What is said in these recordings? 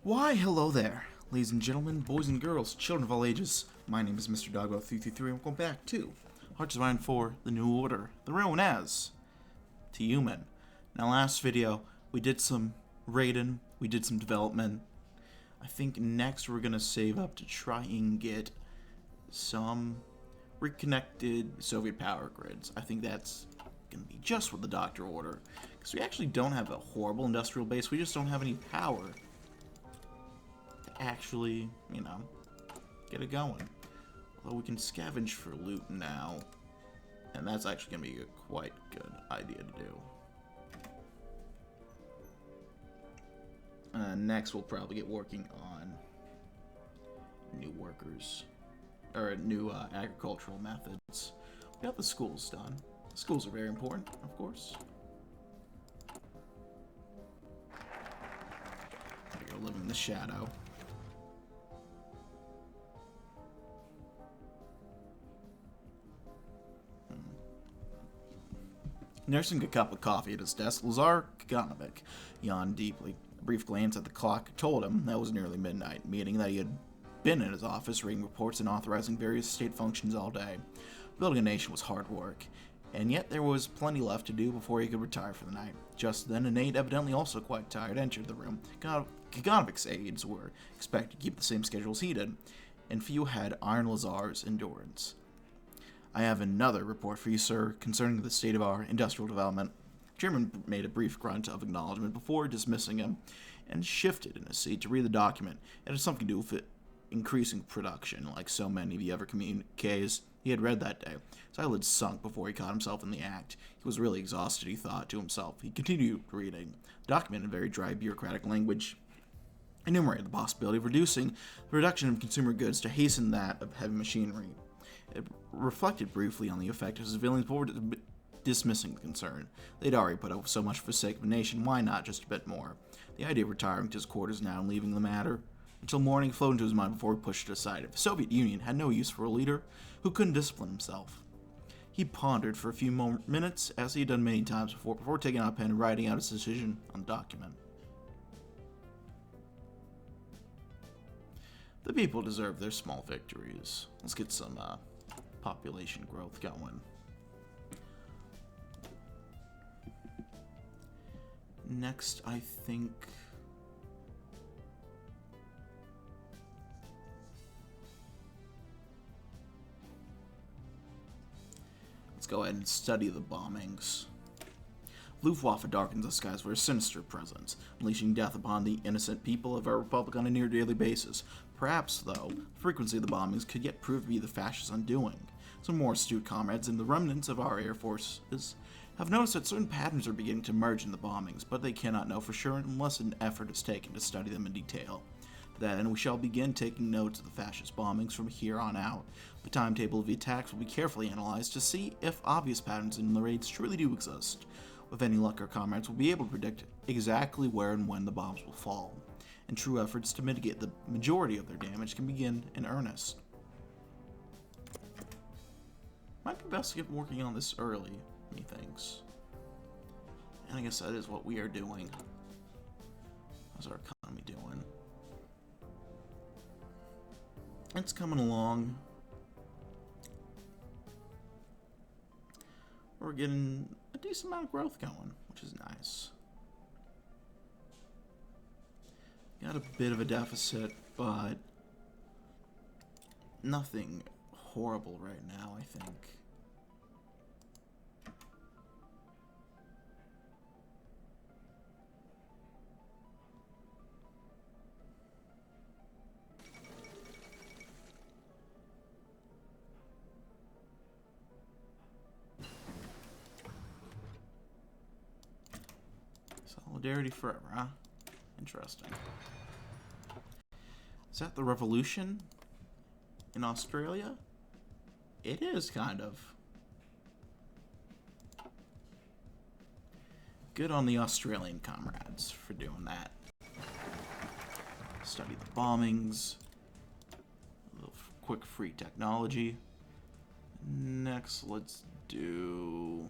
Why, hello there, ladies and gentlemen, boys and girls, children of all ages. My name is Mr. Doggo333, and welcome back to Hearts of Iron 4, The New Order, the known as Tyumen. Now, last video, we did some raiding, we did some development. I think next we're going to save up to try and get some reconnected Soviet power grids. I think that's going to be just what the doctor order, because we actually don't have a horrible industrial base, we just don't have any power to actually, get it going. Although we can scavenge for loot now, and that's actually going to be a quite good idea to do. Next, we'll probably get working on new workers, or new agricultural methods. We got the schools done. The schools are very important, of course. You're living in the shadow. Nursing a cup of coffee at his desk, Lazar Kaganovic yawned deeply. A brief glance at the clock told him that it was nearly midnight, meaning that he had been in his office reading reports and authorizing various state functions all day. Building a nation was hard work, and yet there was plenty left to do before he could retire for the night. Just then, an aide, evidently also quite tired, entered the room. Kaganovic's aides were expected to keep the same schedule as he did, and few had Iron Lazar's endurance. I have another report for you, sir, concerning the state of our industrial development. German made a brief grunt of acknowledgement before dismissing him, and shifted in his seat to read the document. It had something to do with it increasing production, like so many of the other communiques he had read that day. His eyelids sunk before he caught himself in the act. He was really exhausted, he thought to himself. He continued reading. The document in very dry, bureaucratic language enumerated the possibility of reducing the reduction of consumer goods to hasten that of heavy machinery. It reflected briefly on the effect of civilians before dismissing the concern. They'd already put up with so much for the sake of a nation, why not just a bit more? The idea of retiring to his quarters now and leaving the matter until morning flowed into his mind before he pushed it aside. If the Soviet Union had no use for a leader who couldn't discipline himself. He pondered for a few minutes, as he had done many times before taking out a pen and writing out his decision on the document. The people deserve their small victories. Let's get some population growth going. Next, I think let's go ahead and study the bombings. Luftwaffe darkens the skies for a sinister presence, unleashing death upon the innocent people of our republic on a near daily basis. Perhaps, though, the frequency of the bombings could yet prove to be the fascist undoing. Some more astute comrades in the remnants of our air forces have noticed that certain patterns are beginning to emerge in the bombings, but they cannot know for sure unless an effort is taken to study them in detail. To that end, we shall begin taking notes of the fascist bombings from here on out. The timetable of the attacks will be carefully analyzed to see if obvious patterns in the raids truly do exist. With any luck, our comrades will be able to predict exactly where and when the bombs will fall, and true efforts to mitigate the majority of their damage can begin in earnest. Might be best to get working on this early, methinks. And I guess that is what we are doing. How's our economy doing? It's coming along. We're getting a decent amount of growth going, which is nice. Got a bit of a deficit, but nothing horrible right now, I think. Solidarity forever, huh? Interesting. Is that the revolution in Australia? It is, kind of. Good on the Australian comrades for doing that. Study the bombings. A little quick free technology. Next, let's do...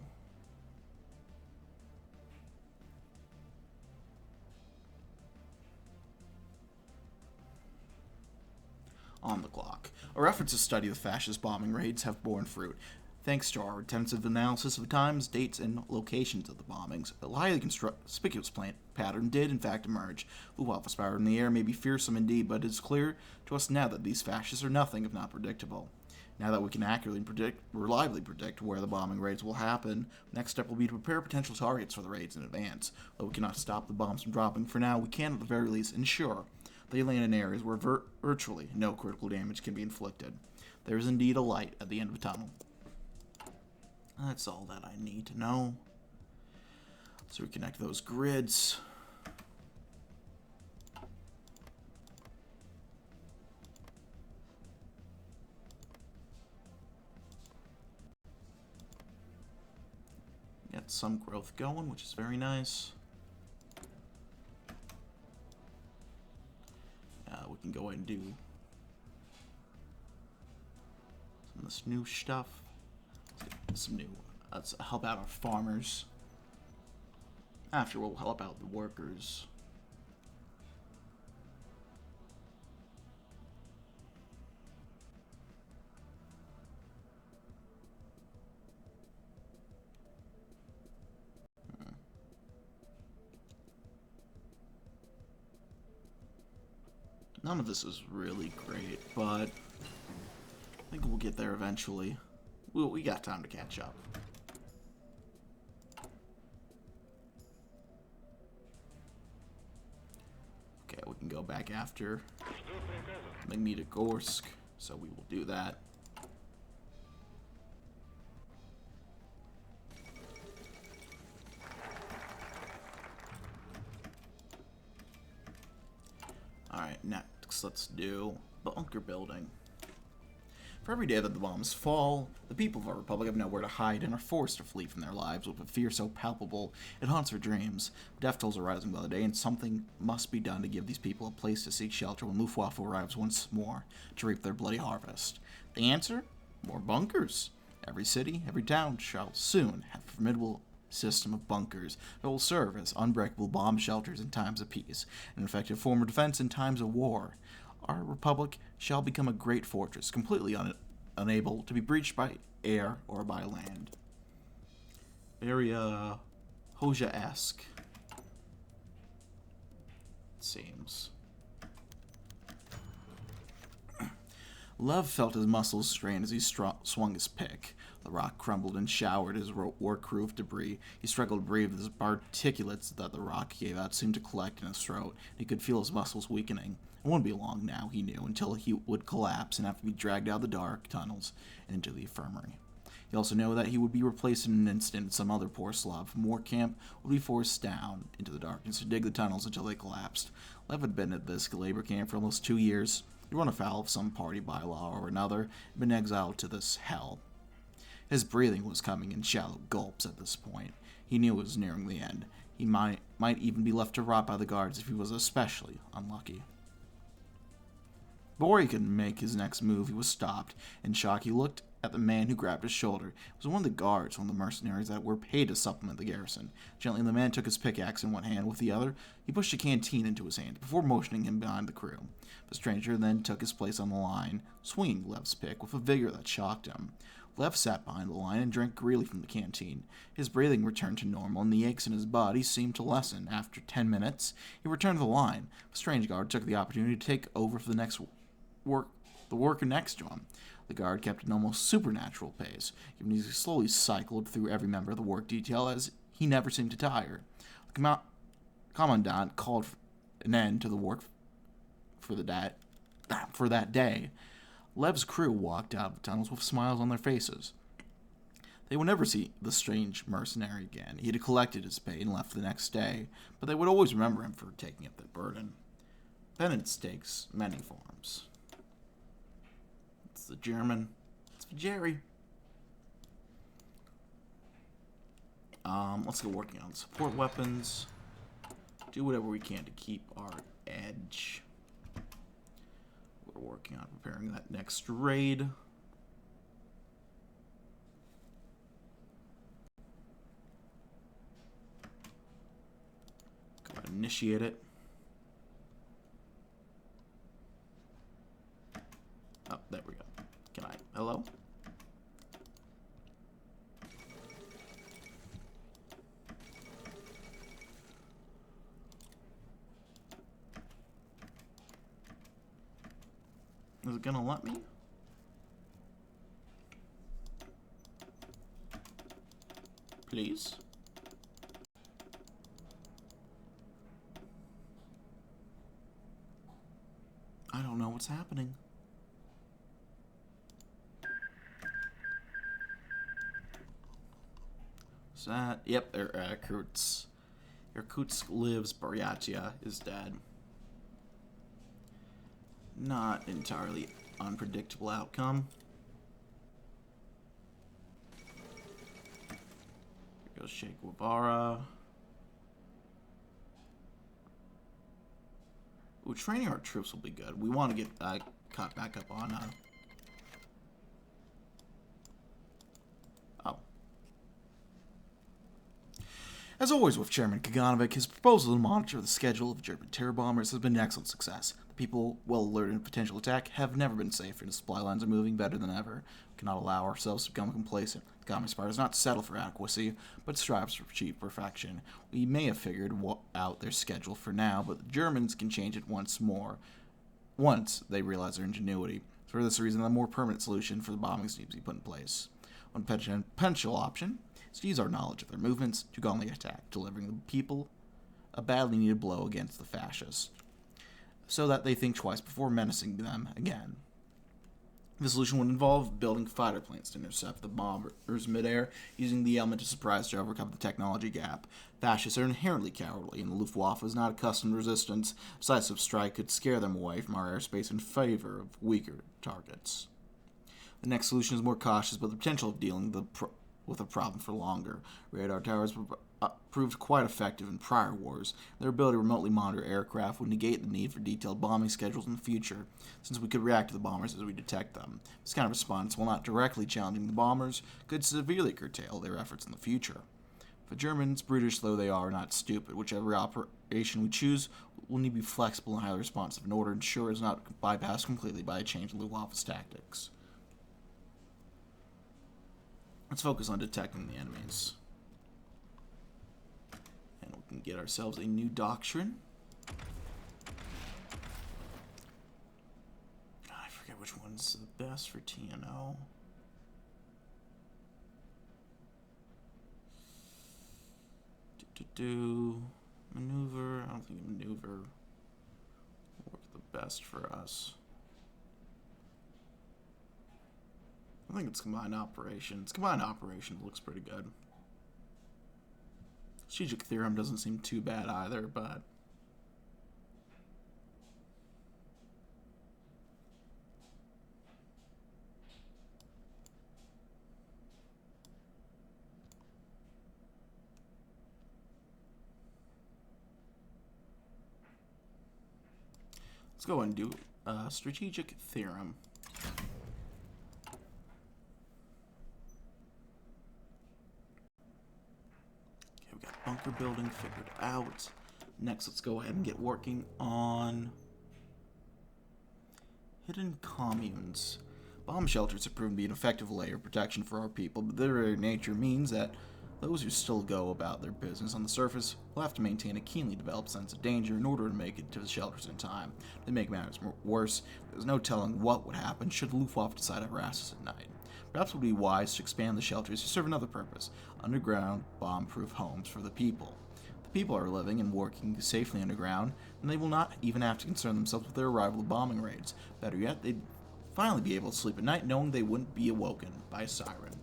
on the clock. Our efforts to study the fascist bombing raids have borne fruit. Thanks to our intensive analysis of times, dates, and locations of the bombings, a highly conspicuous pattern did in fact emerge. Luftwaffe's power in the air may be fearsome indeed, but it is clear to us now that these fascists are nothing if not predictable. Now that we can accurately reliably predict where the bombing raids will happen, the next step will be to prepare potential targets for the raids in advance. Though we cannot stop the bombs from dropping for now, we can at the very least ensure they land in areas where virtually no critical damage can be inflicted. There is indeed a light at the end of the tunnel. That's all that I need to know. Let's reconnect those grids. Got some growth going, which is very nice. We can go ahead and do some of this new stuff. Some new. Let's help out our farmers. After we'll help out the workers. None of this is really great, but I think we'll get there eventually. We got time to catch up. Okay, we can go back after Magnitogorsk, so we will do that. Alright, next let's do bunker building. For every day that the bombs fall, the people of our republic have nowhere to hide and are forced to flee from their lives with a fear so palpable it haunts their dreams. Death tolls are rising by the day, and something must be done to give these people a place to seek shelter when Luftwaffe arrives once more to reap their bloody harvest. The answer? More bunkers. Every city, every town shall soon have a formidable system of bunkers that will serve as unbreakable bomb shelters in times of peace, an effective form of defense in times of war. Our republic shall become a great fortress, completely unable to be breached by air or by land. Very, Hoja-esque, it seems. Lev felt his muscles strain as he swung his pick. The rock crumbled and showered his work crew with debris. He struggled to breathe as particulates that the rock gave out seemed to collect in his throat. He could feel his muscles weakening. It wouldn't be long now, he knew, until he would collapse and have to be dragged out of the dark tunnels and into the infirmary. He also knew that he would be replaced in an instant. Some other poor Slav from war camp would be forced down into the darkness to dig the tunnels until they collapsed. Lev had been at this labor camp for almost 2 years. He'd run afoul of some party bylaw or another, and been exiled to this hell. His breathing was coming in shallow gulps at this point. He knew it was nearing the end. He might even be left to rot by the guards if he was especially unlucky. Before he could make his next move, he was stopped. In shock, he looked at the man who grabbed his shoulder. It was one of the guards, one of the mercenaries that were paid to supplement the garrison. Gently, the man took his pickaxe in one hand. With the other, he pushed a canteen into his hand before motioning him behind the crew. The stranger then took his place on the line, swinging Lev's pick with a vigor that shocked him. Lev sat behind the line and drank greedily from the canteen. His breathing returned to normal, and the aches in his body seemed to lessen. After 10 minutes, he returned to the line. The strange guard took the opportunity to take over for the worker next to him. The guard kept an almost supernatural pace, even as he slowly cycled through every member of the work detail, as he never seemed to tire. The commandant called an end to the work for that day. Lev's crew walked out of the tunnels with smiles on their faces. They would never see the strange mercenary again. He had collected his pay and left the next day, but they would always remember him for taking up their burden. Penance takes many forms. It's the German. It's for Jerry. Let's go working on support weapons. Do whatever we can to keep our edge. We're working on preparing that next raid. Go ahead and initiate it. there we go. Can I? Hello? Is it gonna let me? Please? I don't know what's happening. Is that? Yep, Irkutsk lives. Buryatia is dead. Not entirely unpredictable outcome. Here goes Che Guevara. Ooh, training our troops will be good. We want to get caught back up on oh. As always with Chairman Kaganovic, his proposal to monitor the schedule of German terror bombers has been an excellent success. The people, well alerted to potential attack, have never been safer, and the supply lines are moving better than ever. We cannot allow ourselves to become complacent. The Communist Party does not settle for adequacy, but strives for cheap perfection. We may have figured out their schedule for now, but the Germans can change it once they realize their ingenuity. For this reason, a more permanent solution for the bombings needs to be put in place. One potential option is to use our knowledge of their movements to gauntlet attack, delivering the people a badly needed blow against the fascists, so that they think twice before menacing them again. The solution would involve building fighter planes to intercept the bombers midair, using the element of surprise to overcome the technology gap. Fascists are inherently cowardly, and the Luftwaffe is not accustomed to resistance. A decisive strike could scare them away from our airspace in favor of weaker targets. The next solution is more cautious, but the potential of dealing with a problem for longer. Radar towers proved quite effective in prior wars. Their ability to remotely monitor aircraft would negate the need for detailed bombing schedules in the future, since we could react to the bombers as we detect them. This kind of response, while not directly challenging the bombers, could severely curtail their efforts in the future. The Germans, brutish though they are, not stupid. Whichever operation we choose will need to be flexible and highly responsive in order to ensure it is not bypassed completely by a change in Luftwaffe's tactics. Let's focus on detecting the enemies. And we can get ourselves a new doctrine. I forget which one's the best for TNO. Maneuver. I don't think maneuver will work the best for us. I think it's combined operations. Combined operations looks pretty good. Strategic theorem doesn't seem too bad either, but let's go and do strategic theorem. Bunker building figured out. Next, let's go ahead and get working on hidden communes. Bomb shelters have proven to be an effective layer of protection for our people, but their very nature means that those who still go about their business on the surface will have to maintain a keenly developed sense of danger in order to make it to the shelters in time. To make matters worse, there's no telling what would happen should the Luftwaffe decide to harass us at night. Perhaps it would be wise to expand the shelters to serve another purpose: underground, bomb-proof homes for the people. The people are living and working safely underground, and they will not even have to concern themselves with their arrival of bombing raids. Better yet, they'd finally be able to sleep at night knowing they wouldn't be awoken by a siren.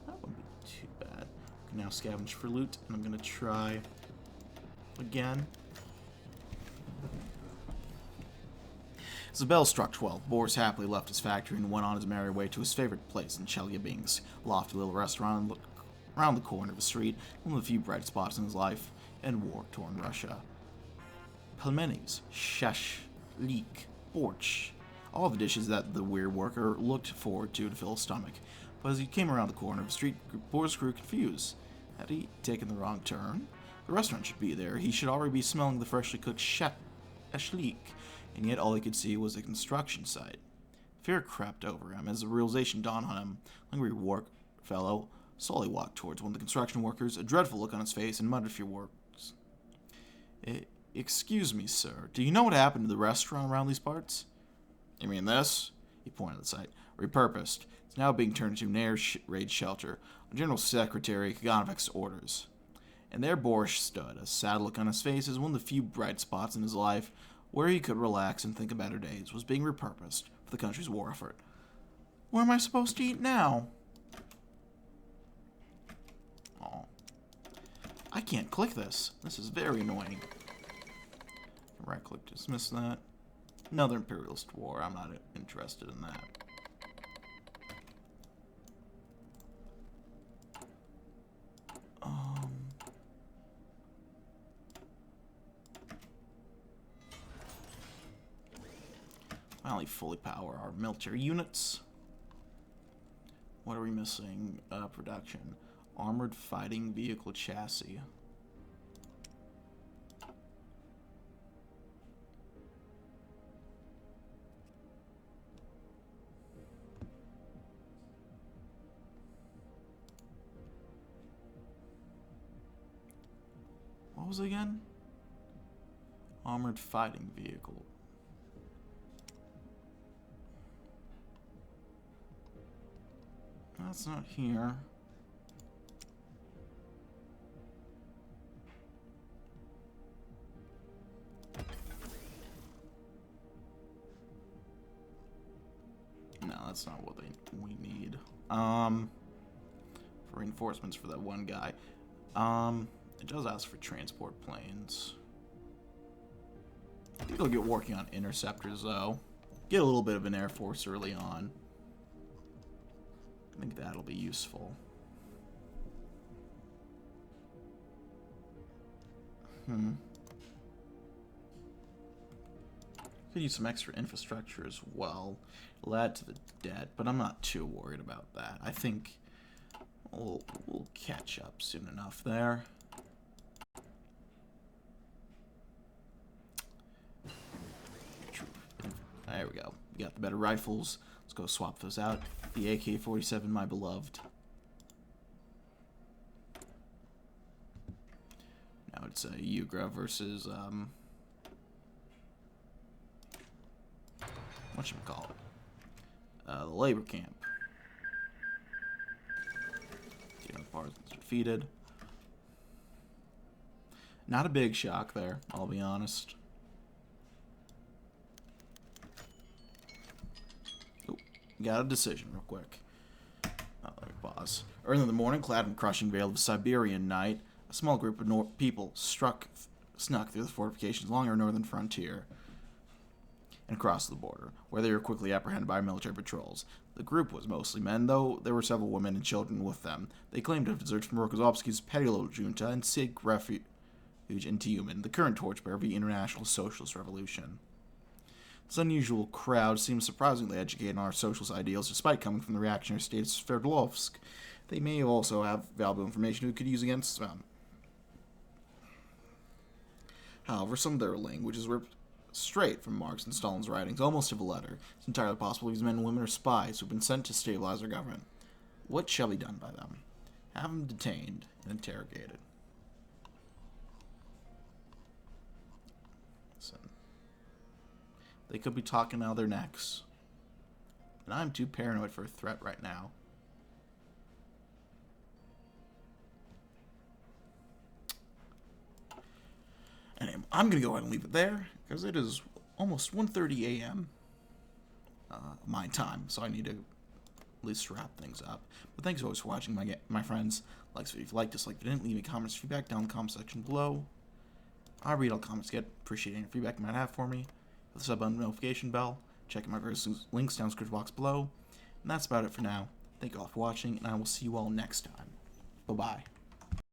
That wouldn't be too bad. I can now scavenge for loot, and I'm going to try again. As the bell struck 12, Boris happily left his factory and went on his merry way to his favorite place in Chelyabinsk, a lofty little restaurant around the corner of the street, one of the few bright spots in his life in war-torn Russia. Pelmenis, shashlik, borsch, all the dishes that the weird worker looked forward to fill his stomach. But as he came around the corner of the street, Boris grew confused. Had he taken the wrong turn? The restaurant should be there. He should already be smelling the freshly cooked shashlik, and yet all he could see was a construction site. Fear crept over him as the realization dawned on him. Hungry work fellow slowly walked towards one of the construction workers, a dreadful look on his face, and muttered a few words. Excuse me, sir. Do you know what happened to the restaurant around these parts? You mean this? He pointed at the site. Repurposed. It's now being turned into an air raid shelter on General Secretary Kaganovic's orders. And there Borscht stood, a sad look on his face as one of the few bright spots in his life where he could relax and think of better days was being repurposed for the country's war effort. Where am I supposed to eat now? Oh. I can't click this. This is very annoying. Right-click to dismiss that. Another imperialist war. I'm not interested in that. Finally, fully power our military units. What are we missing? Production. Armored fighting vehicle chassis. What was it again? Armored fighting vehicle. That's not here. No, that's not what we need. For reinforcements for that one guy. It does ask for transport planes. I think they'll get working on interceptors, though. Get a little bit of an air force early on. I think that'll be useful. Could use some extra infrastructure as well. It'll add to the debt, but I'm not too worried about that. I think we'll catch up soon enough there. There we go. We got the better rifles. Let's go swap those out. The AK-47, my beloved. Now it's Ugra versus whatchamacallit? The labor camp. TNO parts defeated. Not a big shock there, I'll be honest. Got a decision real quick. Let me pause. Early in the morning, clad in crushing veil of Siberian night, a small group of people snuck through the fortifications along our northern frontier and across the border, where they were quickly apprehended by military patrols. The group was mostly men, though there were several women and children with them. They claimed to have deserted from Rokossovsky's petty little junta and seek refuge in Tyumen, the current torchbearer of the International Socialist Revolution. This unusual crowd seems surprisingly educated on our socialist ideals, despite coming from the reactionary state of Sverdlovsk. They may also have valuable information we could use against them. However, some of their language is ripped straight from Marx and Stalin's writings, almost to the letter. It's entirely possible these men and women are spies who have been sent to stabilize our government. What shall be done by them? Have them detained and interrogated. Listen. They could be talking out of their necks. And I'm too paranoid for a threat right now. Anyway, I'm going to go ahead and leave it there, because it is almost 1:30 a.m. My time, so I need to at least wrap things up. But thanks always for watching, my friends. Like if you liked, dislike, if you didn't, leave me comments, feedback down in the comment section below. I read all comments, appreciate any feedback you might have for me. Hit the sub button, notification bell, check out my various links down in the description box below. And that's about it for now. Thank you all for watching, and I will see you all next time. Bye-bye.